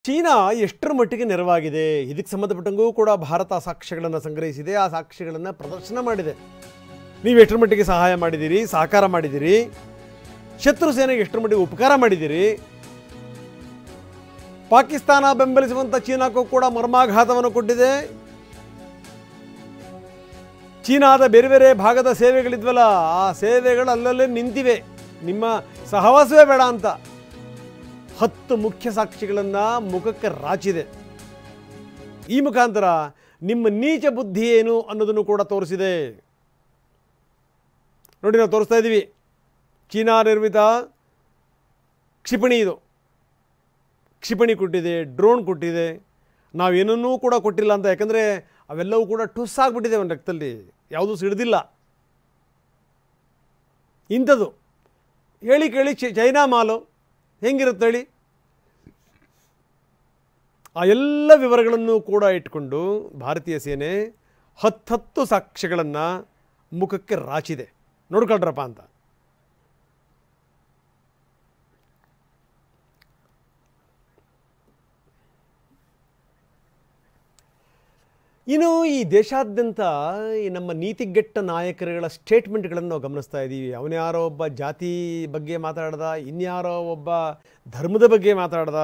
China ಎಷ್ಟರ ಮಟ್ಟಿಗೆ ನೆರವಾಗಿದೆ ಇದಕ್ಕೆ ಸಂಬಂಧಪಟ್ಟಂಗೂ ಕೂಡ ಭಾರತ ಸಾಕ್ಷ್ಯಗಳನ್ನು ಸಂಗ್ರಹಿಸಿದೆ. ಆ ಸಾಕ್ಷ್ಯಗಳನ್ನು ಪ್ರದರ್ಶನ ಮಾಡಿದೆ. ನೀವು ಎಷ್ಟರ ಮಟ್ಟಿಗೆ ಸಹಾಯ ಮಾಡಿದ್ದೀರಿ, ಸಹಕಾರ ಮಾಡಿದ್ದೀರಿ, ಶತ್ರು ಸೇನೆಗೆ ಎಷ್ಟರ ಮಟ್ಟಿಗೆ ಉಪಕಾರ ಮಾಡಿದ್ದೀರಿ. ಪಾಕಿಸ್ತಾನ ಬೆಂಬಲಿಸುವಂಥ ಚೀನಾಕ್ಕೂ ಕೂಡ ಮರ್ಮಾಘಾತವನ್ನು ಕೊಟ್ಟಿದೆ. ಚೀನಾದ ಬೇರೆ ಬೇರೆ ಭಾಗದ ಸೇವೆಗಳಿದ್ವಲ್ಲ, ಆ ಸೇವೆಗಳು ಅಲ್ಲಲ್ಲೇ ನಿಂತಿವೆ. ನಿಮ್ಮ ಸಹವಾಸವೇ ಬೇಡ ಅಂತ 10 ಮುಖ್ಯ ಸಾಕ್ಷಿಗಳನ್ನು ಮುಖಕ್ಕೆ ರಾಚಿದೆ. ಈ ಮುಖಾಂತರ ನಿಮ್ಮ ನೀಚ ಬುದ್ಧಿ ಏನು ಅನ್ನೋದನ್ನು ಕೂಡ ತೋರಿಸಿದೆ. ನೋಡಿ, ನಾವು ತೋರಿಸ್ತಾ ಇದ್ದೀವಿ. ಚೀನಾ ನಿರ್ಮಿತ ಕ್ಷಿಪಣಿ ಇದು. ಕ್ಷಿಪಣಿ ಕೊಟ್ಟಿದೆ, ಡ್ರೋನ್ ಕೊಟ್ಟಿದೆ. ನಾವೇನನ್ನೂ ಕೂಡ ಕೊಟ್ಟಿಲ್ಲ ಅಂತ, ಯಾಕಂದರೆ ಅವೆಲ್ಲವೂ ಕೂಡ ಟುಸ್ ಆಗಿಬಿಟ್ಟಿದೆ ಒಂದು ಲೆಕ್ಕದಲ್ಲಿ, ಯಾವುದೂ ಸಿಡಿದಿಲ್ಲ. ಇಂಥದ್ದು ಹೇಳಿ ಕೇಳಿ ಚೈನಾ ಮಾಲು ಹೆಂಗಿರುತ್ತೆ ಹೇಳಿ. ಆ ಎಲ್ಲ ವಿವರಗಳನ್ನು ಕೂಡ ಇಟ್ಕೊಂಡು ಭಾರತೀಯ ಸೇನೆ 10 ಸಾಕ್ಷ್ಯಗಳನ್ನು ಮುಖಕ್ಕೆ ರಾಚಿದೆ. ನೋಡ್ಕೊಳ್ರಪ್ಪ ಅಂತ. ಇನ್ನು ಈ ದೇಶಾದ್ಯಂತ ಈ ನಮ್ಮ ನೀತಿಗೆಟ್ಟ ನಾಯಕರುಗಳ ಸ್ಟೇಟ್ಮೆಂಟ್ಗಳನ್ನು ನಾವು ಗಮನಿಸ್ತಾ ಇದ್ದೀವಿ. ಅವನ್ಯಾರೋ ಒಬ್ಬ ಜಾತಿ ಬಗ್ಗೆ ಮಾತಾಡ್ದ, ಇನ್ಯಾರೋ ಒಬ್ಬ ಧರ್ಮದ ಬಗ್ಗೆ ಮಾತಾಡ್ದ,